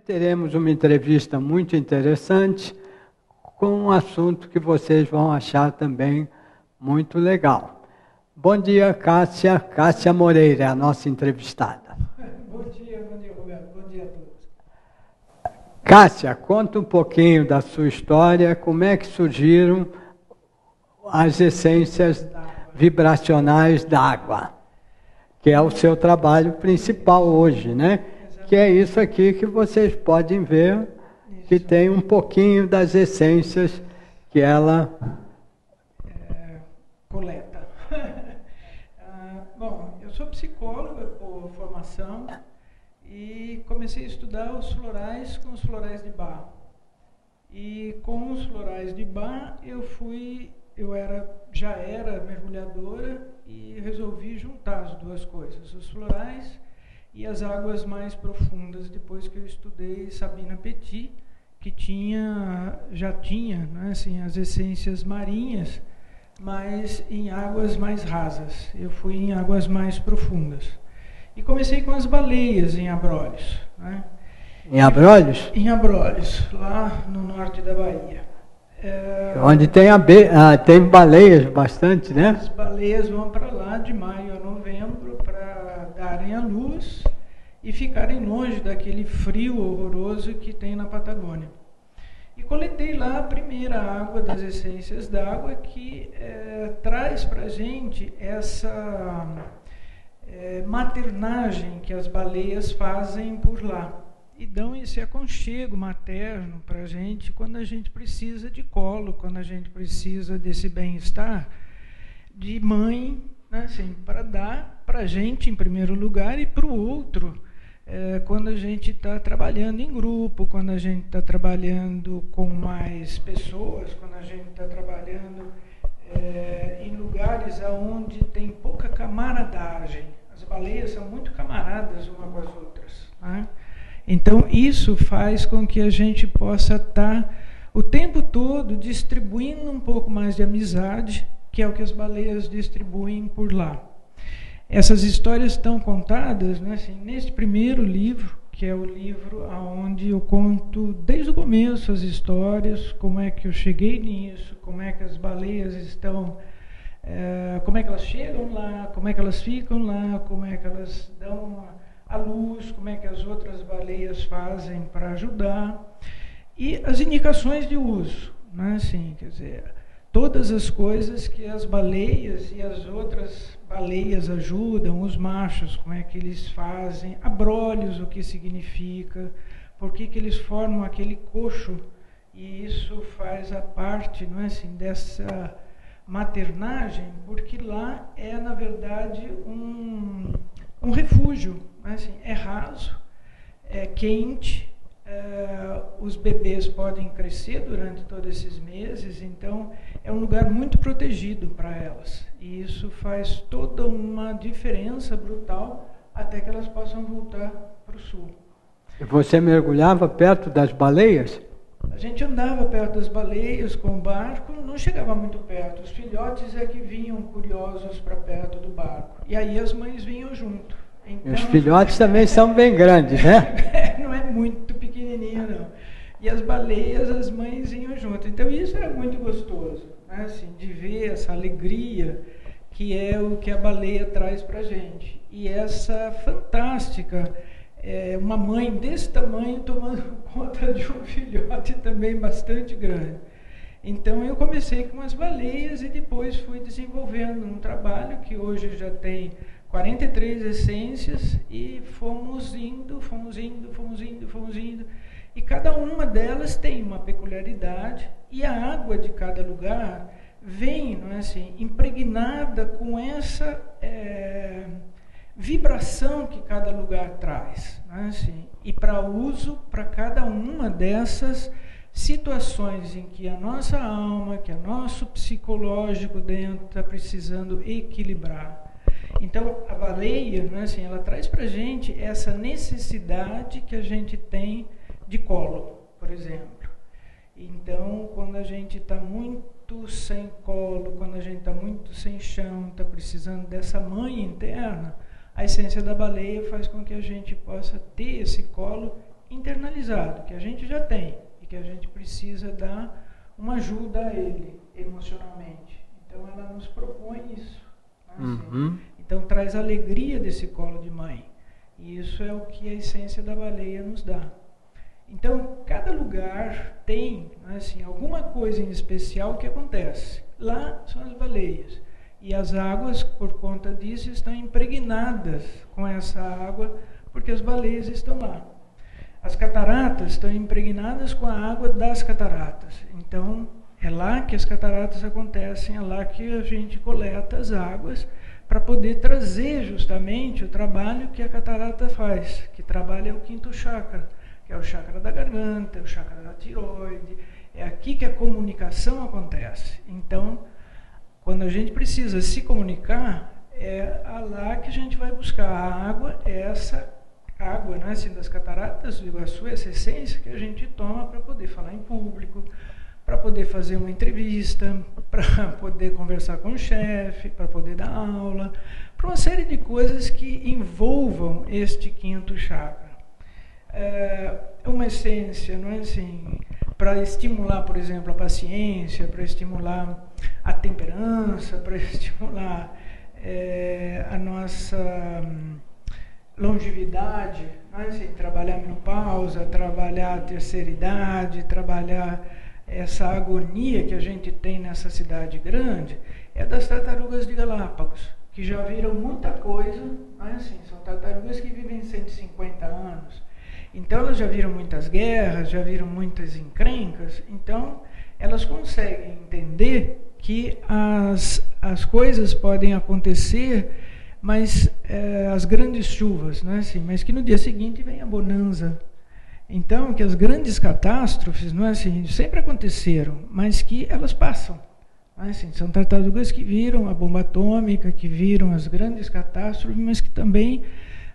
Teremos uma entrevista muito interessante com um assunto que vocês vão achar também muito legal. Bom dia, Cássia. Cássia Moreira é a nossa entrevistada. Bom dia, Roberto. Bom dia a todos. Cássia, conta um pouquinho da sua história, como é que surgiram as essências vibracionais da água, que é o seu trabalho principal hoje, né? Que é isso aqui que vocês podem ver, que tem um pouquinho das essências que ela coleta. Bom, eu sou psicóloga por formação e comecei a estudar os florais com os florais de Bach. E com os florais de Bach já era mergulhadora e resolvi juntar as duas coisas, os florais e as águas mais profundas, depois que eu estudei Sabina Petit, que já tinha, né, assim, as essências marinhas, mas em águas mais rasas. Eu fui em águas mais profundas. E comecei com as baleias em Abrolhos. Né? Em Abrolhos? Em Abrolhos, lá no norte da Bahia. Onde tem, tem baleias bastante, né? As baleias vão para lá de maio a novembro para darem a luz e ficarem longe daquele frio horroroso que tem na Patagônia. E coletei lá a primeira água das essências d'água que traz para a gente essa maternagem que as baleias fazem por lá. E dão esse aconchego materno para a gente quando a gente precisa de colo, quando a gente precisa desse bem-estar de mãe, né, assim, para dar para a gente em primeiro lugar e para o outro, quando a gente está trabalhando em grupo, quando a gente está trabalhando com mais pessoas, quando a gente está trabalhando em lugares onde tem pouca camaradagem. As baleias são muito camaradas uma com as outras, né? Então, isso faz com que a gente possa estar o tempo todo distribuindo um pouco mais de amizade, que é o que as baleias distribuem por lá. Essas histórias estão contadas, né, assim, neste primeiro livro, que é o livro onde eu conto desde o começo as histórias, como é que eu cheguei nisso, como é que as baleias estão, como é que elas chegam lá, como é que elas ficam lá, como é que elas dão a luz, como é que as outras baleias fazem para ajudar, e as indicações de uso, né? Assim, quer dizer, todas as coisas que as baleias e as outras baleias ajudam, os machos, como é que eles fazem, abrolhos, o que significa, por que eles formam aquele coxo, e isso faz a parte, não é assim, dessa maternagem, porque lá é, na verdade, um refúgio, assim, é raso, é quente, os bebês podem crescer durante todos esses meses, então é um lugar muito protegido para elas. E isso faz toda uma diferença brutal até que elas possam voltar para o sul. E você mergulhava perto das baleias? A gente andava perto das baleias com o barco, não chegava muito perto. Os filhotes é que vinham curiosos para perto do barco. E aí as mães vinham junto. Então, os filhotes também são bem grandes, né? Não é muito pequenininho, não. E as baleias, as mães iam junto. Então isso era muito gostoso, né? Assim, de ver essa alegria que é o que a baleia traz para a gente. E essa fantástica, uma mãe desse tamanho tomando conta de um filhote também bastante grande. Então eu comecei com as baleias e depois fui desenvolvendo um trabalho que hoje já tem 43 essências e fomos indo. E cada uma delas tem uma peculiaridade e a água de cada lugar vem, não é assim, impregnada com essa vibração que cada lugar traz, não é assim, e para uso para cada uma dessas situações em que a nossa alma, que o nosso psicológico dentro está precisando equilibrar. Então, a baleia, né, assim, ela traz para a gente essa necessidade que a gente tem de colo, por exemplo. Então, quando a gente está muito sem colo, quando a gente está muito sem chão, está precisando dessa mãe interna, a essência da baleia faz com que a gente possa ter esse colo internalizado, que a gente já tem e que a gente precisa dar uma ajuda a ele emocionalmente. Então ela nos propõe isso. Né? Assim, então traz a alegria desse colo de mãe. E isso é o que a essência da baleia nos dá. Então cada lugar tem, né, assim, alguma coisa em especial que acontece. Lá são as baleias. E as águas, por conta disso, estão impregnadas com essa água, porque as baleias estão lá. As cataratas estão impregnadas com a água das cataratas. Então, é lá que as cataratas acontecem, é lá que a gente coleta as águas para poder trazer justamente o trabalho que a catarata faz, que trabalha o quinto chakra, que é o chakra da garganta, o chakra da tireoide. É aqui que a comunicação acontece. Então, quando a gente precisa se comunicar, é lá que a gente vai buscar a água, essa água, né, assim, das cataratas do Iguaçu, essa essência que a gente toma para poder falar em público, para poder fazer uma entrevista, para poder conversar com o chefe, para poder dar aula, para uma série de coisas que envolvam este quinto chakra. É uma essência, não é assim, para estimular, por exemplo, a paciência, para estimular a temperança, para estimular a nossa longevidade, não é assim, trabalhar a menopausa, trabalhar a terceira idade, trabalhar essa agonia que a gente tem nessa cidade grande, é das tartarugas de Galápagos, que já viram muita coisa, não é assim, são tartarugas que vivem 150 anos. Então elas já viram muitas guerras, já viram muitas encrencas, então elas conseguem entender que as coisas podem acontecer, mas as grandes chuvas, não é assim, mas que no dia seguinte vem a bonança. Então, que as grandes catástrofes, não é assim, sempre aconteceram, mas que elas passam. Não é assim, são tartarugas que viram a bomba atômica, que viram as grandes catástrofes, mas que também,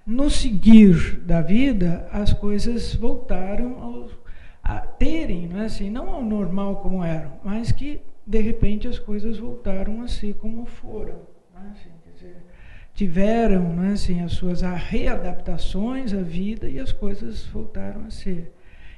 no seguir da vida, as coisas voltaram a terem, não é assim, não ao normal como eram, mas que, de repente, as coisas voltaram a ser como foram. Não é assim, quer dizer, tiveram, não é assim, as suas readaptações à vida e as coisas voltaram a ser.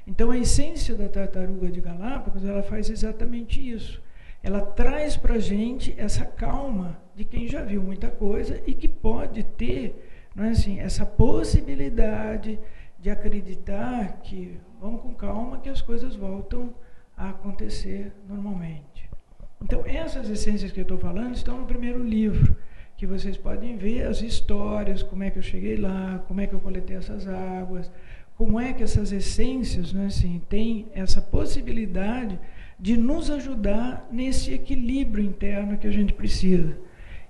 Então, a essência da tartaruga de Galápagos, ela faz exatamente isso. Ela traz para a gente essa calma de quem já viu muita coisa e que pode ter, não é assim, essa possibilidade de acreditar que, vamos com calma, que as coisas voltam a acontecer normalmente. Então, essas essências que eu estou falando estão no primeiro livro, que vocês podem ver as histórias, como é que eu cheguei lá, como é que eu coletei essas águas, como é que essas essências, né, assim, têm essa possibilidade de nos ajudar nesse equilíbrio interno que a gente precisa.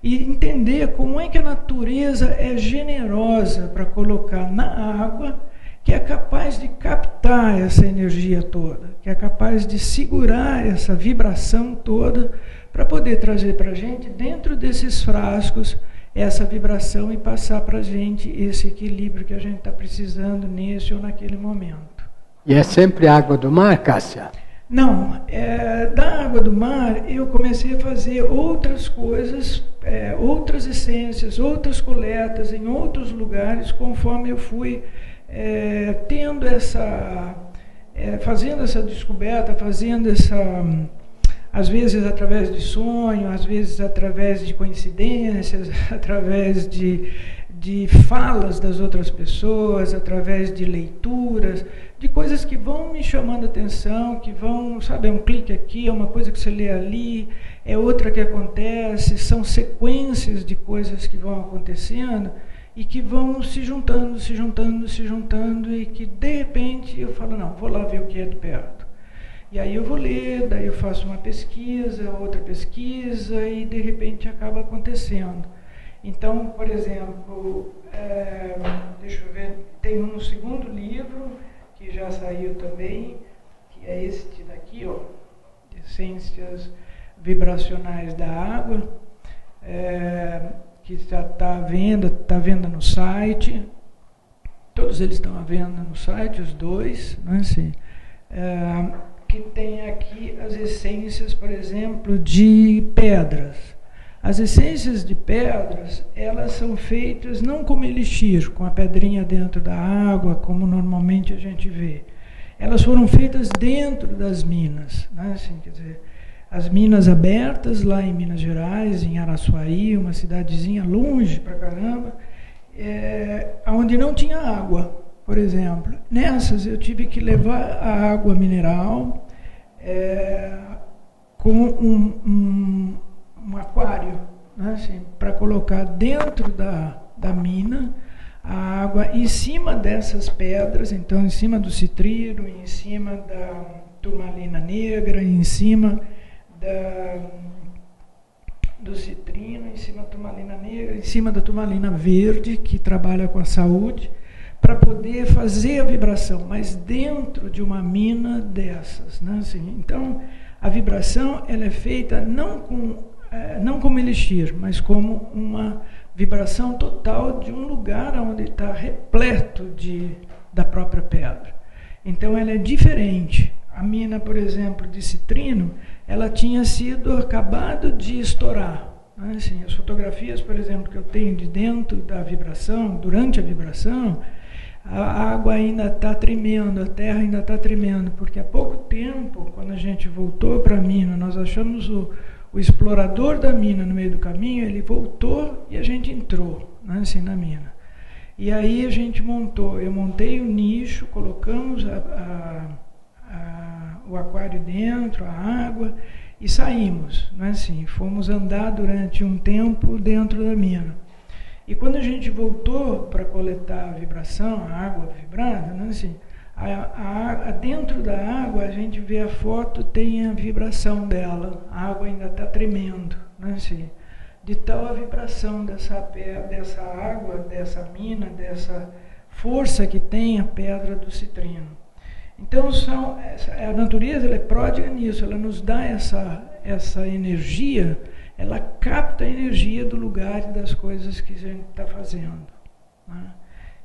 E entender como é que a natureza é generosa para colocar na água, que é capaz de captar essa energia toda, que é capaz de segurar essa vibração toda, para poder trazer para a gente, dentro desses frascos, essa vibração e passar para a gente esse equilíbrio que a gente está precisando nesse ou naquele momento. E é sempre água do mar, Cássia? Não, da água do mar eu comecei a fazer outras coisas, outras essências, outras coletas em outros lugares, conforme eu fui tendo fazendo essa descoberta, fazendo às vezes através de sonho, às vezes através de coincidências, através de falas das outras pessoas, através de leituras, de coisas que vão me chamando a atenção, que vão, sabe, é um clique aqui, é uma coisa que você lê ali, é outra que acontece, são sequências de coisas que vão acontecendo e que vão se juntando, se juntando, se juntando, e que de repente eu falo, não, vou lá ver o que é de perto. E aí eu vou ler, daí eu faço uma pesquisa, outra pesquisa, e de repente acaba acontecendo. Então, por exemplo, deixa eu ver, tem um segundo livro, que já saiu também, que é este daqui, ó, Essências Vibracionais da Água, que já está à venda no site, todos eles estão à venda no site, os dois, não é assim? Que tem aqui as essências, por exemplo, de pedras. As essências de pedras, elas são feitas não como elixir, com a pedrinha dentro da água, como normalmente a gente vê. Elas foram feitas dentro das minas, né? Assim, quer dizer, as minas abertas lá em Minas Gerais, em Araçuaí, uma cidadezinha longe pra caramba, onde não tinha água, por exemplo. Nessas eu tive que levar a água mineral com um aquário, né, assim, para colocar dentro da mina a água em cima dessas pedras, então em cima do citrino, em cima da turmalina negra, em cima do citrino, em cima da turmalina negra, em cima da turmalina verde, que trabalha com a saúde, para poder fazer a vibração, mas dentro de uma mina dessas, né, assim. Então, a vibração ela é feita não como elixir, mas como uma vibração total de um lugar onde está repleto da própria pedra. Então ela é diferente. A mina, por exemplo, de citrino, ela tinha sido acabado de estourar. Né? Assim, as fotografias, por exemplo, que eu tenho de dentro da vibração, durante a vibração, a água ainda está tremendo, a terra ainda está tremendo, porque há pouco tempo, quando a gente voltou para a mina, nós achamos o explorador da mina no meio do caminho, ele voltou e a gente entrou, né, assim, na mina. E aí a gente eu montei o nicho, colocamos o aquário dentro, a água, e saímos, né, assim, fomos andar durante um tempo dentro da mina. E quando a gente voltou para coletar a vibração, a água vibrada, né, assim, dentro da água a gente vê a foto, tem a vibração dela, a água ainda está tremendo, né, assim, de tal a vibração dessa água, dessa mina, dessa força que tem a pedra do citrino. Então a natureza ela é pródiga nisso, ela nos dá essa energia, ela capta a energia do lugar e das coisas que a gente está fazendo, né?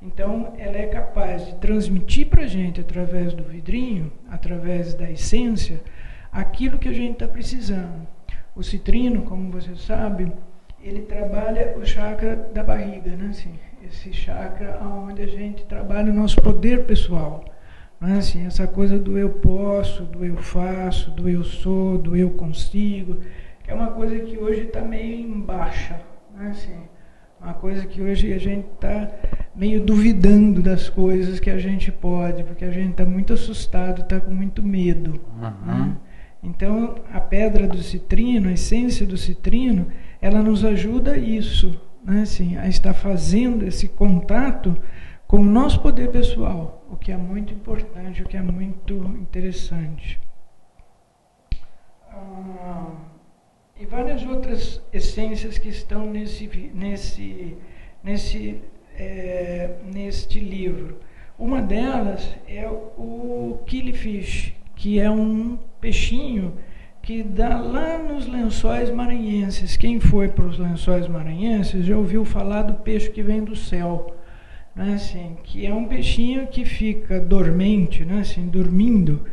Então, ela é capaz de transmitir para a gente, através do vidrinho, através da essência, aquilo que a gente está precisando. O citrino, como você sabe, ele trabalha o chakra da barriga, né? Assim, esse chakra onde a gente trabalha o nosso poder pessoal. Né? Assim, essa coisa do eu posso, do eu faço, do eu sou, do eu consigo, que é uma coisa que hoje está meio em baixa, né? Assim, uma coisa que hoje a gente está meio duvidando das coisas que a gente pode, porque a gente está muito assustado, está com muito medo. Né? Então, a pedra do citrino, a essência do citrino, ela nos ajuda a isso, né? Assim, a estar fazendo esse contato com o nosso poder pessoal, o que é muito importante, o que é muito interessante. E várias outras essências que estão neste livro. Uma delas é o killifish, que é um peixinho que dá lá nos Lençóis Maranhenses. Quem foi para os Lençóis Maranhenses já ouviu falar do peixe que vem do céu, né? Assim, que é um peixinho que fica dormente, né? Assim, dormindo.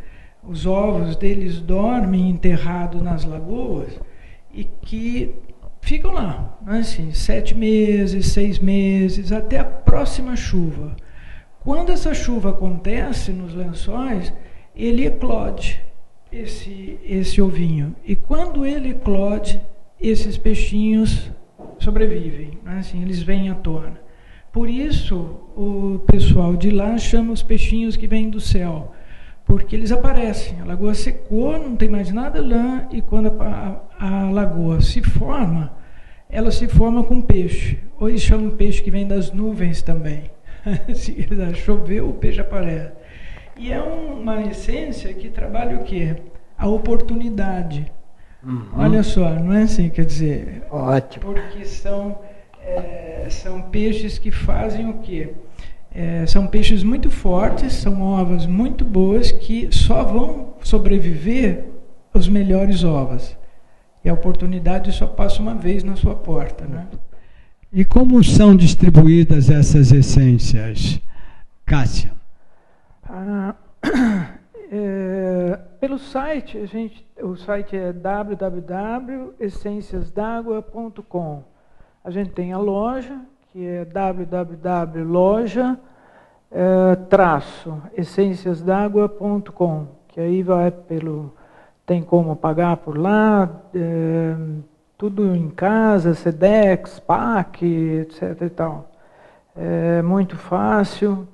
Os ovos deles dormem enterrados nas lagoas e que ficam lá, né, assim, 7 meses, 6 meses, até a próxima chuva. Quando essa chuva acontece nos lençóis, ele eclode esse ovinho. E quando ele eclode, esses peixinhos sobrevivem, né, assim, eles vêm à tona. Por isso, o pessoal de lá chama os peixinhos que vêm do céu, porque eles aparecem. A lagoa secou, não tem mais nada lá, e quando a lagoa se forma, ela se forma com peixe. Ou eles chamam peixe que vem das nuvens também. Se choveu, o peixe aparece. E é uma essência que trabalha o quê? A oportunidade. Olha só, não é assim, quer dizer... Ótimo. Porque são peixes que fazem o quê? São peixes muito fortes, são ovas muito boas que só vão sobreviver os melhores ovos. E a oportunidade só passa uma vez na sua porta, né? E como são distribuídas essas essências, Cássia? Pelo site, o site é www.essenciasdagua.com. A gente tem a loja, que é www.loja-essenciasdagua.com, que aí tem como pagar por lá, tudo em casa, Sedex, PAC, etc. e tal. É muito fácil,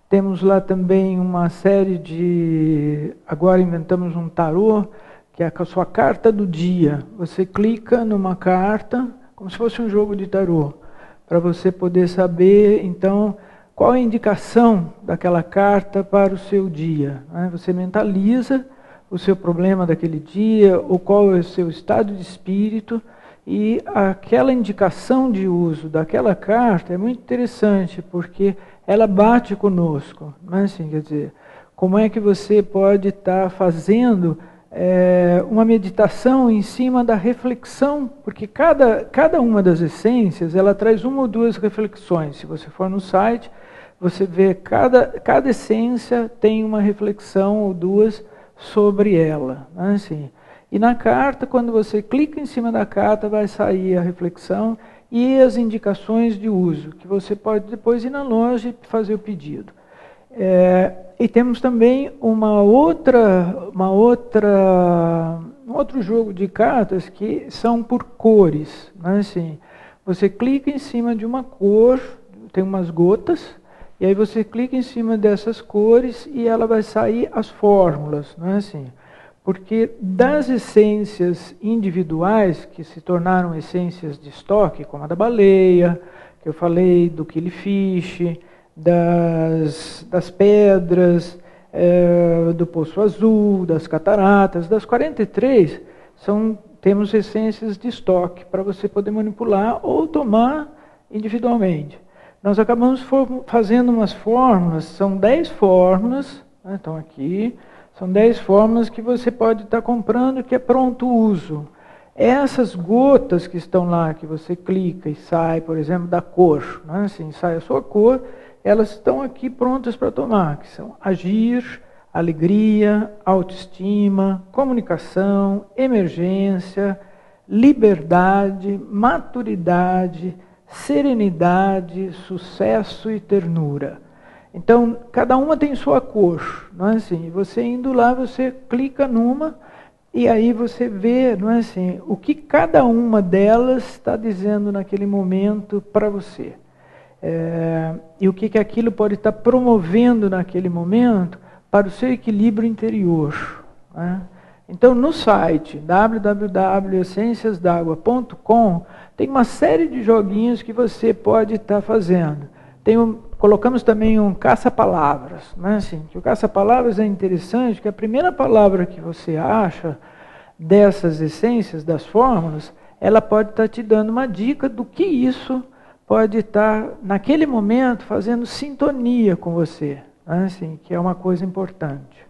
temos lá também uma série de... Agora inventamos um tarô, que é a sua carta do dia. Você clica numa carta, como se fosse um jogo de tarô, para você poder saber, então, qual a indicação daquela carta para o seu dia. Né? Você mentaliza o seu problema daquele dia, ou qual é o seu estado de espírito, e aquela indicação de uso daquela carta é muito interessante, porque ela bate conosco. Né? Assim, quer dizer, como é que você pode estar fazendo uma meditação em cima da reflexão, porque cada uma das essências, ela traz uma ou duas reflexões. Se você for no site, você vê cada essência tem uma reflexão ou duas sobre ela. Né? Assim, e na carta, quando você clica em cima da carta, vai sair a reflexão e as indicações de uso, que você pode depois ir na loja e fazer o pedido. E temos também um outro jogo de cartas que são por cores. Né? Assim, você clica em cima de uma cor, tem umas gotas, e aí você clica em cima dessas cores e ela vai sair as fórmulas. Né? Assim, porque das essências individuais, que se tornaram essências de estoque, como a da baleia, que eu falei, do killifish, das pedras, do Poço Azul, das cataratas, das 43, temos essências de estoque para você poder manipular ou tomar individualmente. Nós acabamos fazendo umas fórmulas, são 10 fórmulas, né, estão aqui, são 10 fórmulas que você pode estar comprando, que é pronto uso. Essas gotas que estão lá, que você clica e sai, por exemplo, da cor, né, assim, sai a sua cor, elas estão aqui prontas para tomar, que são agir, alegria, autoestima, comunicação, emergência, liberdade, maturidade, serenidade, sucesso e ternura. Então, cada uma tem sua cor, não é assim? Você indo lá, você clica numa e aí você vê, não é assim, o que cada uma delas está dizendo naquele momento para você. E o que aquilo pode estar promovendo naquele momento para o seu equilíbrio interior. Né? Então, no site www.essenciasdagua.com tem uma série de joguinhos que você pode estar fazendo. Colocamos também um caça-palavras. Né? Assim, que o caça-palavras é interessante, que a primeira palavra que você acha dessas essências, das fórmulas, ela pode estar te dando uma dica do que isso pode estar, naquele momento, fazendo sintonia com você. Né? Assim, que é uma coisa importante.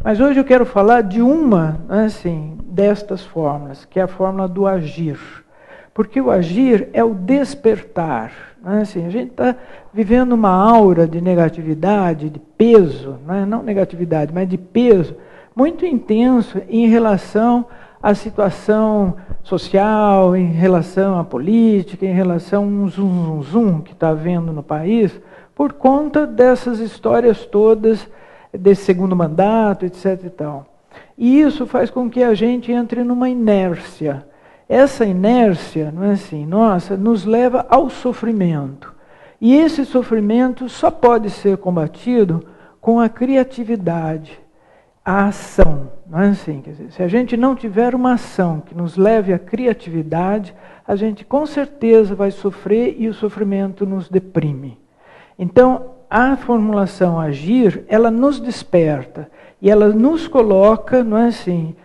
Mas hoje eu quero falar de uma, assim, destas fórmulas, que é a fórmula do agir. Porque o agir é o despertar. Né? Assim, a gente está vivendo uma aura de negatividade, de peso, né? Não negatividade, mas de peso, muito intenso em relação à situação social, em relação à política, em relação a um zum que está havendo no país, por conta dessas histórias todas, desse segundo mandato, etc. e tal. E isso faz com que a gente entre numa inércia. Essa inércia, não é assim, nossa, nos leva ao sofrimento. E esse sofrimento só pode ser combatido com a criatividade, a ação. Não é assim? Quer dizer, se a gente não tiver uma ação que nos leve à criatividade, a gente com certeza vai sofrer e o sofrimento nos deprime. Então, a formulação agir, ela nos desperta e ela nos coloca, não é assim,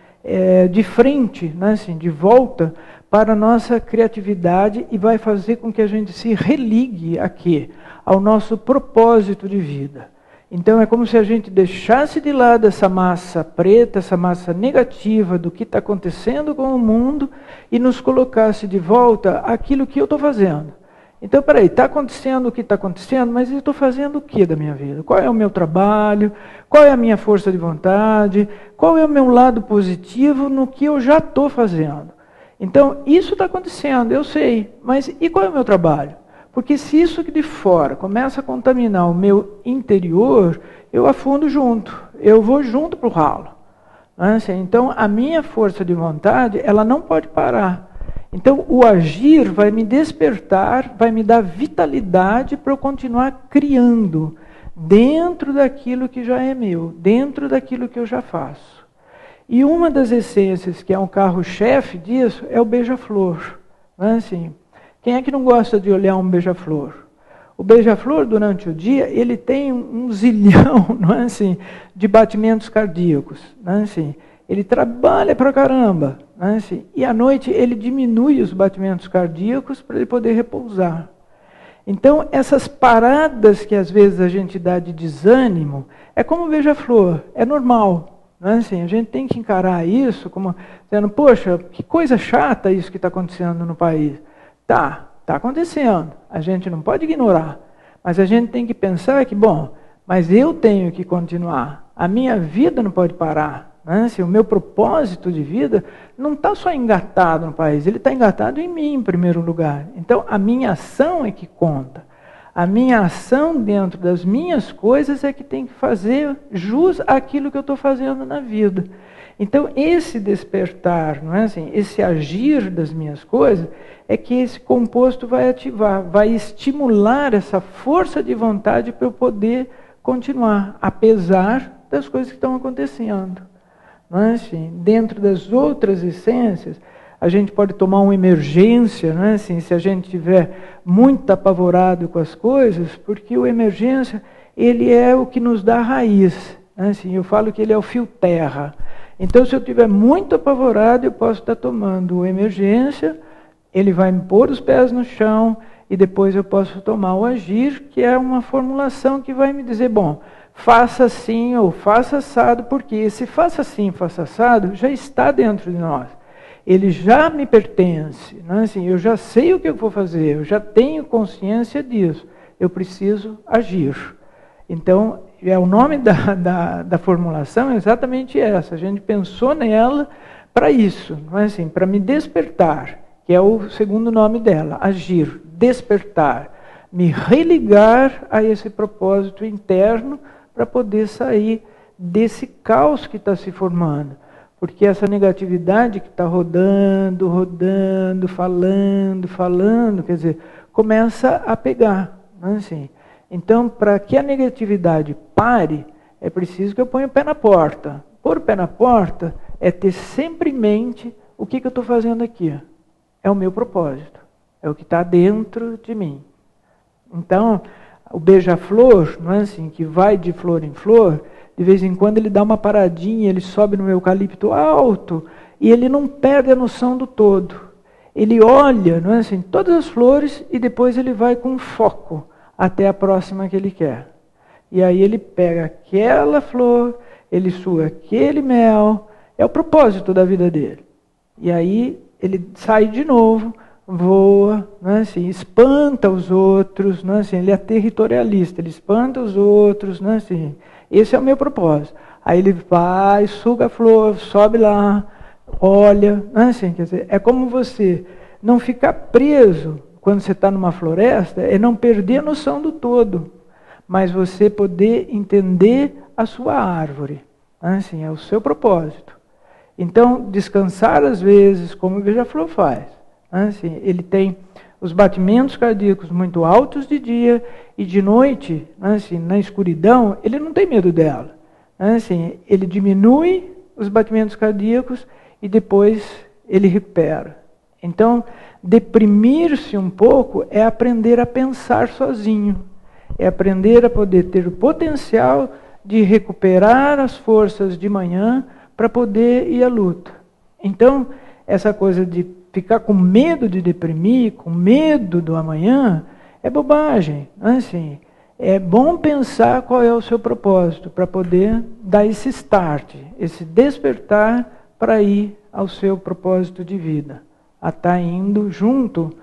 de frente, não é assim, de volta para a nossa criatividade e vai fazer com que a gente se religue aqui ao nosso propósito de vida. Então é como se a gente deixasse de lado essa massa preta, essa massa negativa do que está acontecendo com o mundo e nos colocasse de volta aquilo que eu estou fazendo. Então, peraí, está acontecendo o que está acontecendo, mas eu estou fazendo o que da minha vida? Qual é o meu trabalho? Qual é a minha força de vontade? Qual é o meu lado positivo no que eu já estou fazendo? Então, isso está acontecendo, eu sei, mas e qual é o meu trabalho? Porque se isso aqui de fora começa a contaminar o meu interior, eu afundo junto, eu vou junto para o ralo. Então, a minha força de vontade, ela não pode parar. Então, o agir vai me despertar, vai me dar vitalidade para eu continuar criando dentro daquilo que já é meu, dentro daquilo que eu já faço. E uma das essências, que é um carro-chefe disso, é o beija-flor. Quem é que não gosta de olhar um beija-flor? O beija-flor, durante o dia, ele tem um zilhão de batimentos cardíacos. Ele trabalha pra caramba. E à noite ele diminui os batimentos cardíacos para ele poder repousar. Então, essas paradas que às vezes a gente dá de desânimo, é como o beija-flor, é normal. A gente tem que encarar isso como dizendo, poxa, que coisa chata isso que está acontecendo no país. Está acontecendo, a gente não pode ignorar, mas a gente tem que pensar que, bom, mas eu tenho que continuar, a minha vida não pode parar. O meu propósito de vida não está só engatado no país, ele está engatado em mim em primeiro lugar. Então, a minha ação é que conta. A minha ação dentro das minhas coisas é que tem que fazer jus àquilo que eu estou fazendo na vida. Então, esse despertar, esse agir das minhas coisas, é que esse composto vai ativar, vai estimular essa força de vontade para eu poder continuar, apesar das coisas que estão acontecendo. Dentro das outras essências, a gente pode tomar uma emergência, se a gente estiver muito apavorado com as coisas, porque o emergência, ele é o que nos dá a raiz. Eu falo que ele é o fio terra. Então, se eu estiver muito apavorado, eu posso estar tomando emergência, ele vai me pôr os pés no chão, e depois eu posso tomar o agir, que é uma formulação que vai me dizer, bom, faça assim ou faça assado, porque esse faça assim, faça assado, já está dentro de nós. Ele já me pertence, eu já sei o que eu vou fazer, eu já tenho consciência disso, eu preciso agir. Então, o nome da formulação é exatamente essa, a gente pensou nela para isso, para me despertar, que é o segundo nome dela, agir, despertar, me religar a esse propósito interno para poder sair desse caos que está se formando. Porque essa negatividade que está rodando, falando, quer dizer, começa a pegar. Então, para que a negatividade pare, é preciso que eu ponha o pé na porta. Pôr o pé na porta é ter sempre em mente o que eu estou fazendo aqui. É o meu propósito, é o que está dentro de mim. Então, o beija-flor, que vai de flor em flor, de vez em quando ele dá uma paradinha, ele sobe no eucalipto alto e ele não perde a noção do todo. Ele olha, todas as flores e depois ele vai com foco até a próxima que ele quer. E aí ele pega aquela flor, ele suga aquele mel, é o propósito da vida dele. E aí ele sai de novo, voa, espanta os outros, ele é territorialista, ele espanta os outros, esse é o meu propósito. Aí ele vai, suga a flor, sobe lá, olha, quer dizer, é como você não ficar preso quando você está numa floresta, é não perder a noção do todo, mas você poder entender a sua árvore, é o seu propósito. Então, descansar às vezes, como o beija-flor faz, ele tem os batimentos cardíacos muito altos de dia e de noite, na escuridão, ele não tem medo dela. Ele diminui os batimentos cardíacos e depois ele recupera. Então, deprimir-se um pouco é aprender a pensar sozinho. É aprender a poder ter o potencial de recuperar as forças de manhã para poder ir à luta. Então, essa coisa de ficar com medo de deprimir, com medo do amanhã, é bobagem. É bom pensar qual é o seu propósito, para poder dar esse start, esse despertar para ir ao seu propósito de vida. A estar indo junto,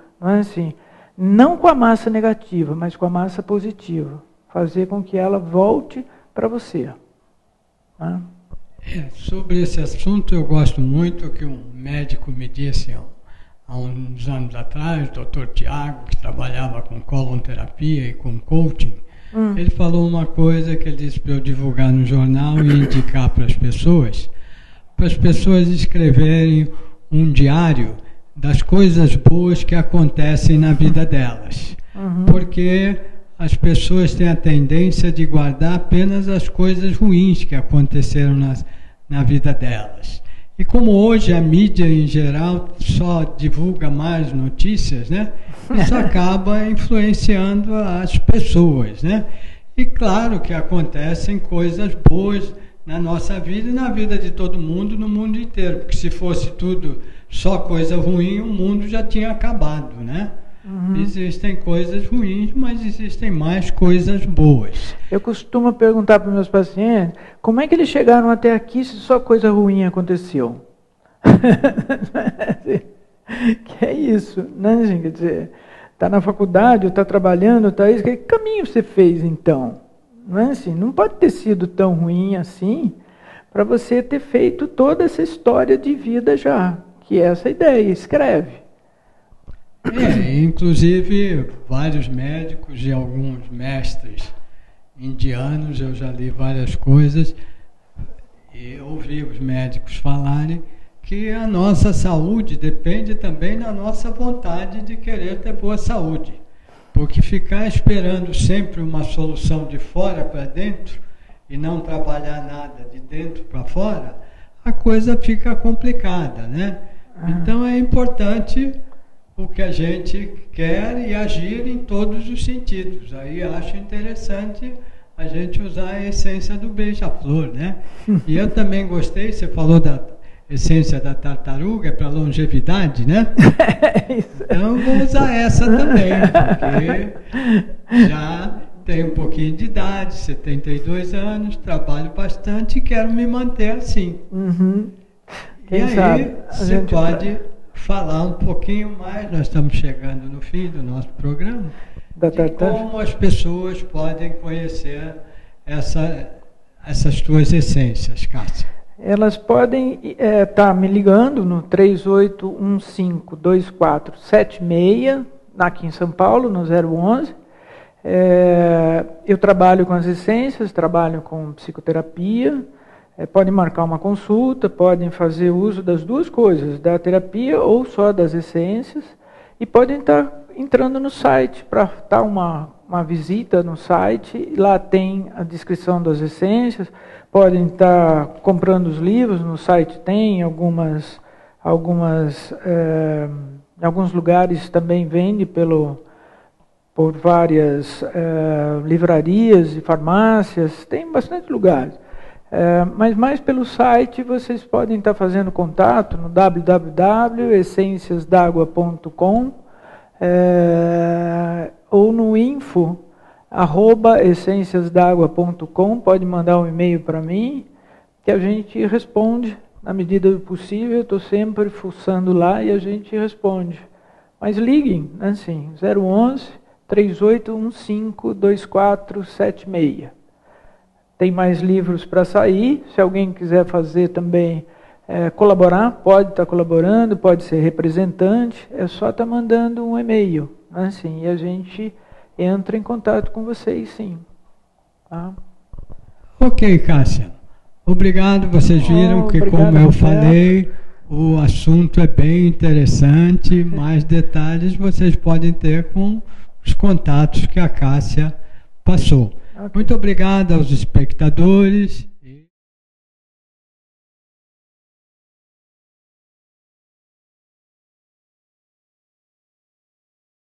Não com a massa negativa, mas com a massa positiva. Fazer com que ela volte para você. Tá? Sobre esse assunto, eu gosto muito que um médico me disse há uns anos atrás, o Dr. Tiago, que trabalhava com colonterapia e com coaching, ele falou uma coisa que ele disse para eu divulgar no jornal e indicar para as pessoas escreverem um diário das coisas boas que acontecem na vida delas. Porque as pessoas têm a tendência de guardar apenas as coisas ruins que aconteceram na vida delas. E como hoje a mídia em geral só divulga mais notícias, né? Isso acaba influenciando as pessoas, né? E claro que acontecem coisas boas na nossa vida e na vida de todo mundo, no mundo inteiro, porque se fosse tudo só coisa ruim, o mundo já tinha acabado, né? Existem coisas ruins, mas existem mais coisas boas. Eu costumo perguntar para os meus pacientes, como é que eles chegaram até aqui se só coisa ruim aconteceu? Que é isso, né, gente? Quer dizer, está na faculdade, está trabalhando, está isso, que caminho você fez então? Não é assim? Não pode ter sido tão ruim assim para você ter feito toda essa história de vida já, que é essa ideia, escreve. Inclusive vários médicos e alguns mestres indianos, eu já li várias coisas e ouvi os médicos falarem que a nossa saúde depende também da nossa vontade de querer ter boa saúde. Porque ficar esperando sempre uma solução de fora para dentro e não trabalhar nada de dentro para fora, a coisa fica complicada, né? Então é importante o que a gente quer e agir em todos os sentidos. Aí acho interessante a gente usar a essência do beija-flor, né? E eu também gostei, você falou da essência da tartaruga, é para longevidade, né? Então vou usar essa também, porque já tenho um pouquinho de idade, 72 anos, trabalho bastante e quero me manter assim. E aí você pode falar um pouquinho mais, nós estamos chegando no fim do nosso programa, de como as pessoas podem conhecer essas tuas essências, Cássia. Elas podem estar me ligando no 3815-2476, aqui em São Paulo, no 011. Eu trabalho com as essências, trabalho com psicoterapia. Podem marcar uma consulta, podem fazer uso das duas coisas, da terapia ou só das essências, e podem estar entrando no site para dar uma visita no site. Lá tem a descrição das essências. Podem estar comprando os livros, no site tem em alguns lugares também vende por várias livrarias e farmácias, tem bastante lugares. Mas mais pelo site vocês podem estar fazendo contato no www.essenciasdagua.com ou no info@essenciasdagua.com, pode mandar um e-mail para mim, que a gente responde na medida do possível. Eu estou sempre fuçando lá e a gente responde. Mas liguem, assim, 011-3815-2476. Tem mais livros para sair, se alguém quiser fazer também, colaborar, pode estar colaborando, pode ser representante, é só estar mandando um e-mail, assim, e a gente entra em contato com vocês, sim. Tá? Ok, Cássia. Obrigado, vocês viram que, como eu falei, o assunto é bem interessante, mais detalhes vocês podem ter com os contatos que a Cássia passou. Okay. Muito obrigado aos espectadores